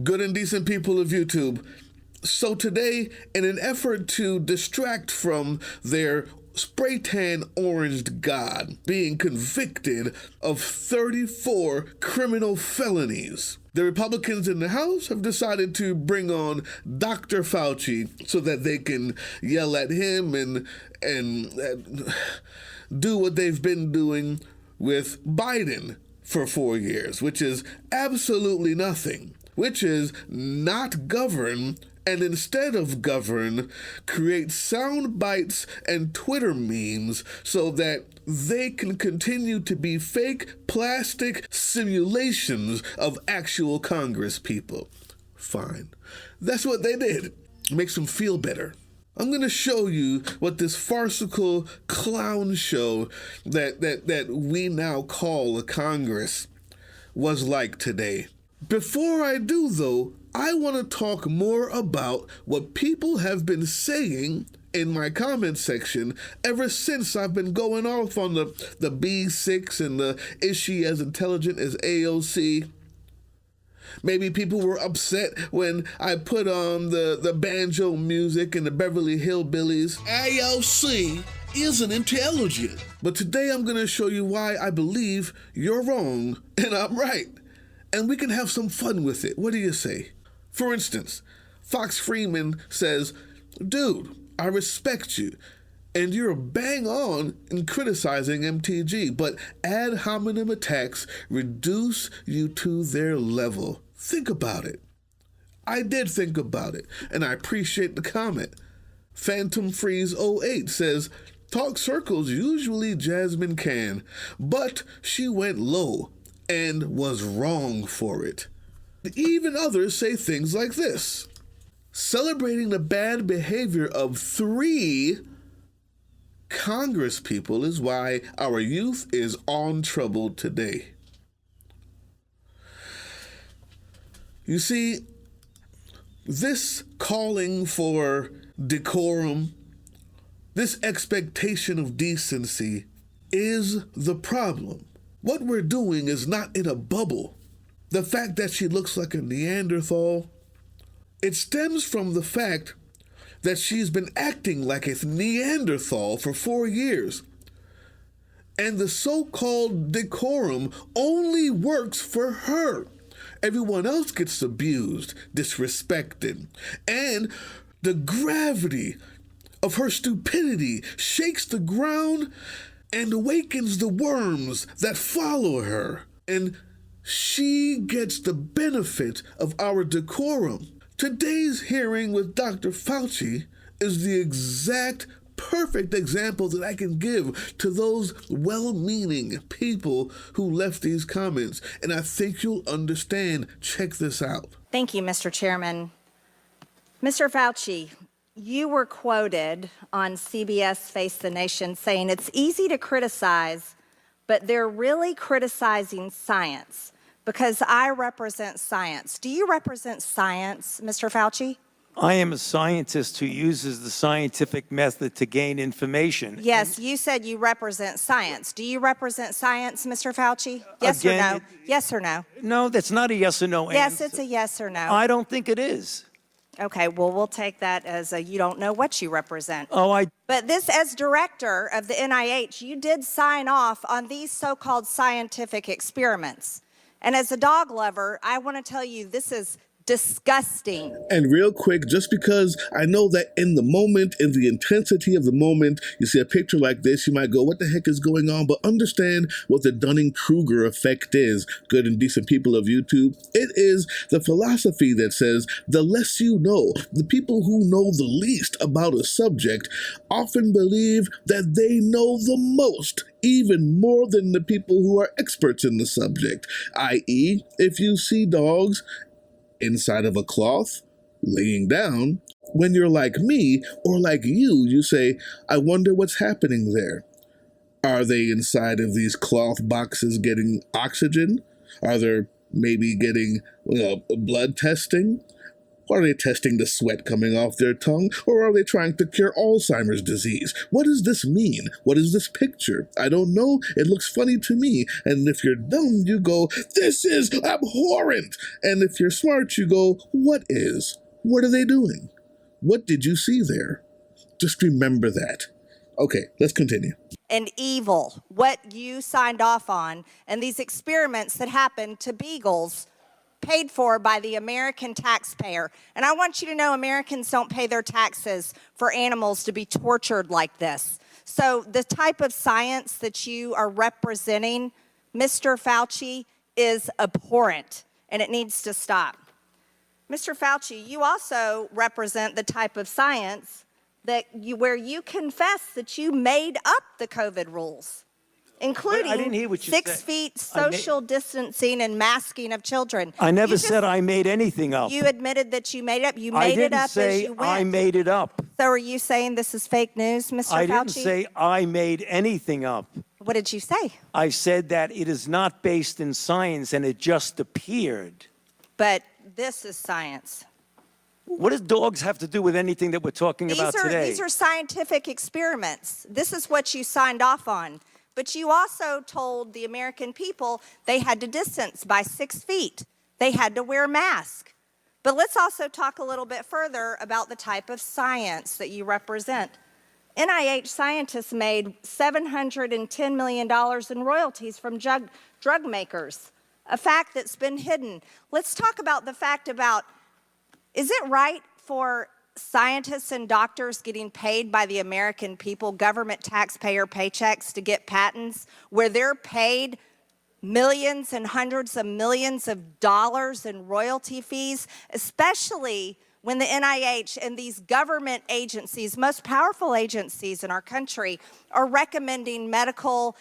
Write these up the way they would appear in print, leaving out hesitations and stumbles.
Good and decent people of YouTube. So today, in an effort to distract from their spray tan oranged god being convicted of 34 criminal felonies, the Republicans in the House have decided to bring on Dr. Fauci so that they can yell at him and do what they've been doing with Biden for 4 years, which is absolutely nothing, which is not govern, and instead of govern, create sound bites and Twitter memes so that they can continue to be fake plastic simulations of actual Congress people. Fine. That's what they did. Makes them feel better. I'm going to show you what this farcical clown show that we now call a Congress was like today. Before I do, though, I want to talk more about what people have been saying in my comment section ever since I've been going off on the B6 and the is she as intelligent as AOC. Maybe people were upset when I put on the banjo music and the Beverly Hillbillies. AOC isn't intelligent. But today I'm going to show you why I believe you're wrong and I'm right. And we can have some fun with it. What do you say? For instance, Fox Freeman says, dude, I respect you, and you're bang on in criticizing MTG, but ad hominem attacks reduce you to their level. Think about it. I did think about it, and I appreciate the comment. Phantom Freeze 08 says, talk circles usually Jasmine can, but she went low and was wrong for it. Even others say things like this. Celebrating the bad behavior of 3 Congress people is why our youth is on trouble today. You see, this calling for decorum, this expectation of decency is the problem. What we're doing is not in a bubble. The fact that she looks like a Neanderthal, it stems from the fact that she's been acting like a Neanderthal for 4 years. And the so-called decorum only works for her. Everyone else gets abused, disrespected. And the gravity of her stupidity shakes the ground and awakens the worms that follow her. And she gets the benefit of our decorum. Today's hearing with Dr. Fauci is the exact perfect example that I can give to those well-meaning people who left these comments. And I think you'll understand. Check this out. Thank you, Mr. Chairman. Mr. Fauci, you were quoted on CBS Face the Nation saying it's easy to criticize, but they're really criticizing science because I represent science. Do you represent science, Mr. Fauci? I am a scientist who uses the scientific method to gain information. Yes, you said you represent science. Do you represent science, Mr. Fauci? Yes Again, or no? Yes or no? No, that's not a yes or no Yes, answer. it's a yes or no. I don't think it is. Okay, well, we'll take that as a you don't know what you represent. Oh, But this, as director of the NIH, you did sign off on these so-called scientific experiments. And as a dog lover, I want to tell you this is disgusting. And real quick, just because I know that in the moment, in the intensity of the moment, you see a picture like this, you might go, what the heck is going on? But understand what the Dunning-Kruger effect is, good and decent people of YouTube. It is the philosophy that says the less you know, the people who know the least about a subject often believe that they know the most, even more than the people who are experts in the subject. I.e., if you see dogs inside of a cloth, laying down, when you're like me or like you say, I wonder what's happening there. Are they inside of these cloth boxes getting oxygen? Are they maybe getting blood testing? Are they testing the sweat coming off their tongue, or are they trying to cure Alzheimer's disease? What does this mean? What is this picture? I don't know. It looks funny to me. And if you're dumb, you go, this is abhorrent. And if you're smart, you go, what is? What are they doing? What did you see there? Just remember that. Okay, let's continue. And evil, what you signed off on, and these experiments that happened to beagles paid for by the American taxpayer. And I want you to know Americans don't pay their taxes for animals to be tortured like this. So the type of science that you are representing, Mr. Fauci, is abhorrent, and it needs to stop. Mr. Fauci, you also represent the type of science where you confess that you made up the COVID rules, including I didn't hear what you 6 said. feet social distancing and masking of children. I never said I made anything up. You admitted that you made it up. You made it up as you I didn't say I went. made it up. So are you saying this is fake news, Mr. Fauci? I didn't say I made anything up. What did you say? I said that it is not based in science and it just appeared. But this is science. What does dogs have to do with anything that we're talking about today? These are scientific experiments. This is what you signed off on. But you also told the American people they had to distance by 6 feet. They had to wear masks. But let's also talk a little bit further about the type of science that you represent. NIH scientists made $710 million in royalties from drug makers, a fact that's been hidden. Let's talk about the fact about, is it right for scientists and doctors getting paid by the American people, government taxpayer paychecks, to get patents where they're paid millions and hundreds of millions of dollars in royalty fees, especially when the NIH and these government agencies, most powerful agencies in our country, are recommending medical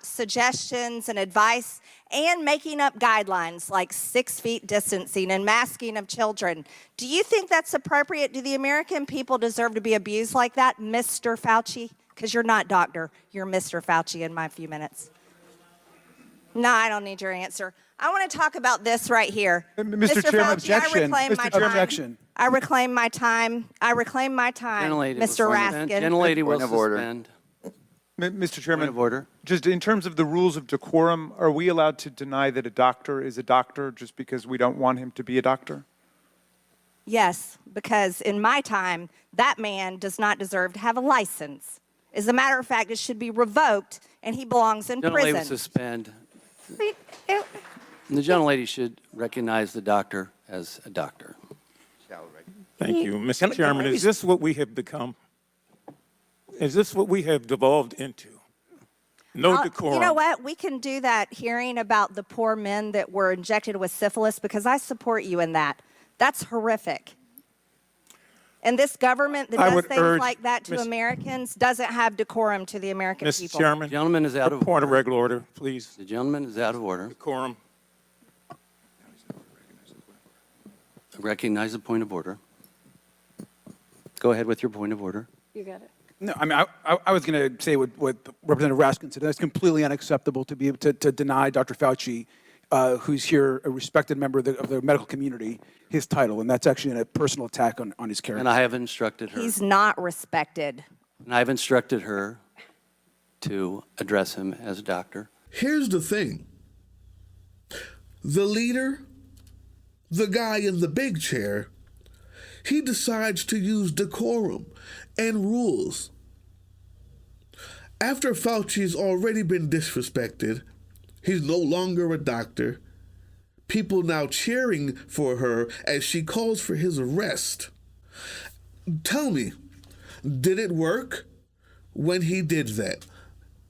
suggestions and advice and making up guidelines like 6 feet distancing and masking of children. Do you think that's appropriate? Do the American people deserve to be abused like that, Mr. Fauci? Because you're not doctor, you're Mr. Fauci in my few minutes. No, I don't need your answer. I want to talk about this right here. Mr. Chairman, Fauci, objection. I reclaim my Mr. time. Objection. I reclaim my time. I reclaim my time, Mr. Raskin. Gentlelady will suspend. Mr. Chairman, Point of order. just in terms of the rules of decorum, are we allowed to deny that a doctor is a doctor just because we don't want him to be a doctor? Yes, because in my time, that man does not deserve to have a license. As a matter of fact, it should be revoked, and he belongs in Gentlelady will prison. suspend. And the gentlelady should recognize the doctor as a doctor. Thank you. Mr. Chairman, is this what we have become? Is this what we have devolved into? No decorum. You know what? We can do that hearing about the poor men that were injected with syphilis, because I support you in that. That's horrific. And this government that does things like that to Americans doesn't have decorum to the American people. Mr. Chairman, The gentleman is out of point of regular order, please. The gentleman is out of order. Decorum. Recognize the point of order. Go ahead with your point of order. You got it. No, I mean, I was going to say what Representative Raskin said. That's completely unacceptable to be able to deny Dr. Fauci, who's here, a respected member of the medical community, his title. And that's actually a personal attack on his character. And I have instructed her. He's not respected. And I've instructed her to address him as a doctor. Here's the thing. The leader, the guy in the big chair, he decides to use decorum and rules. After Fauci's already been disrespected, he's no longer a doctor. People now cheering for her as she calls for his arrest. Tell me, did it work when he did that?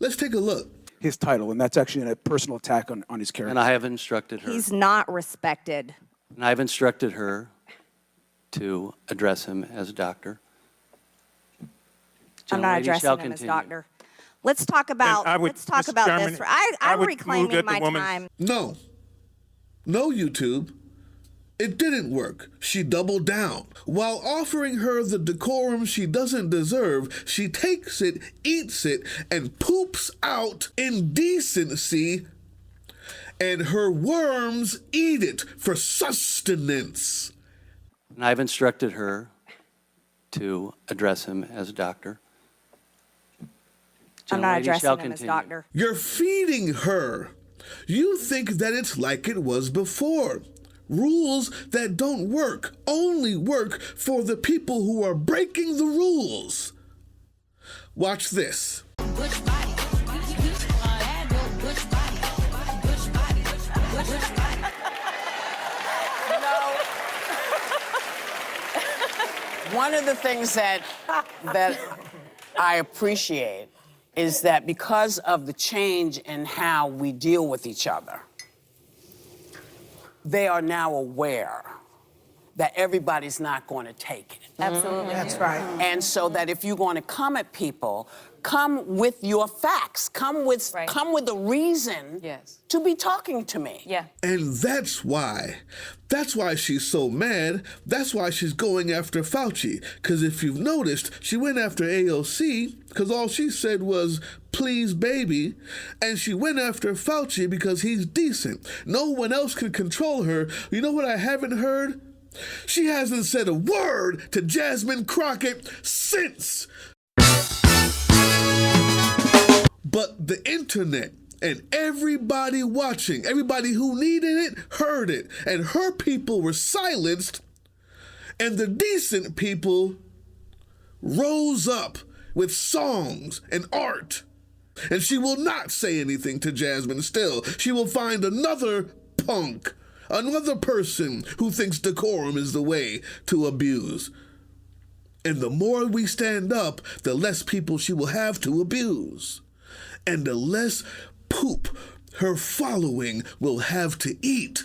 Let's take a look. His title, and that's actually a personal attack on his character. And I have instructed her. He's not respected. And I've instructed her to address him as a doctor. I'm not Gentlelady shall addressing him as continue. doctor. Let's talk about Mr. Chairman, this. I I'm would reclaiming move that the my woman- time. No, YouTube. It didn't work. She doubled down. While offering her the decorum she doesn't deserve, she takes it, eats it, and poops out indecency, and her worms eat it for sustenance. And I've instructed her to address him as a doctor. I'm not Gentlelady shall addressing him as continue. doctor. You're feeding her. You think that it's like it was before. Rules that don't work only work for the people who are breaking the rules. Watch this. One of the things that I appreciate is that because of the change in how we deal with each other, they are now aware that everybody's not going to take it. Absolutely. That's right. And so that if you're going to come at people, come with your facts, come with a reason to be talking to me. Yeah. And that's why she's so mad. That's why she's going after Fauci. Because if you've noticed, she went after AOC because all she said was, please, baby. And she went after Fauci because he's decent. No one else can control her. You know what I haven't heard? She hasn't said a word to Jasmine Crockett since. But the internet and everybody watching, everybody who needed it, heard it. And her people were silenced, and the decent people rose up with songs and art. And she will not say anything to Jasmine still. She will find another punk, another person who thinks decorum is the way to abuse. And the more we stand up, the less people she will have to abuse. And the less poop her following will have to eat.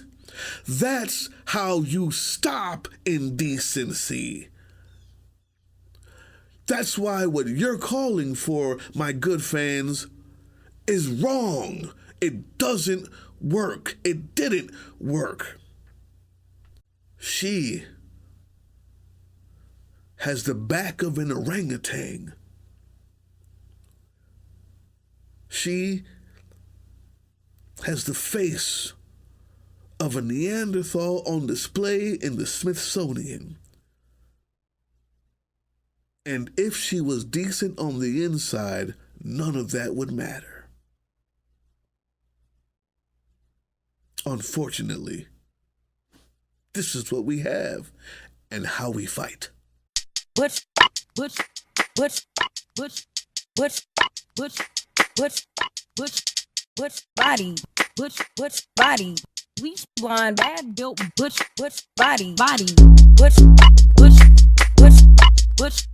That's how you stop indecency. That's why what you're calling for, my good fans, is wrong. It doesn't work. It didn't work. She has the back of an orangutan. She has the face of a Neanderthal on display in the Smithsonian. And if she was decent on the inside, none of that would matter. Unfortunately, this is what we have and how we fight. Butch body, Butch body. We blonde, bad built, Butch body, Butch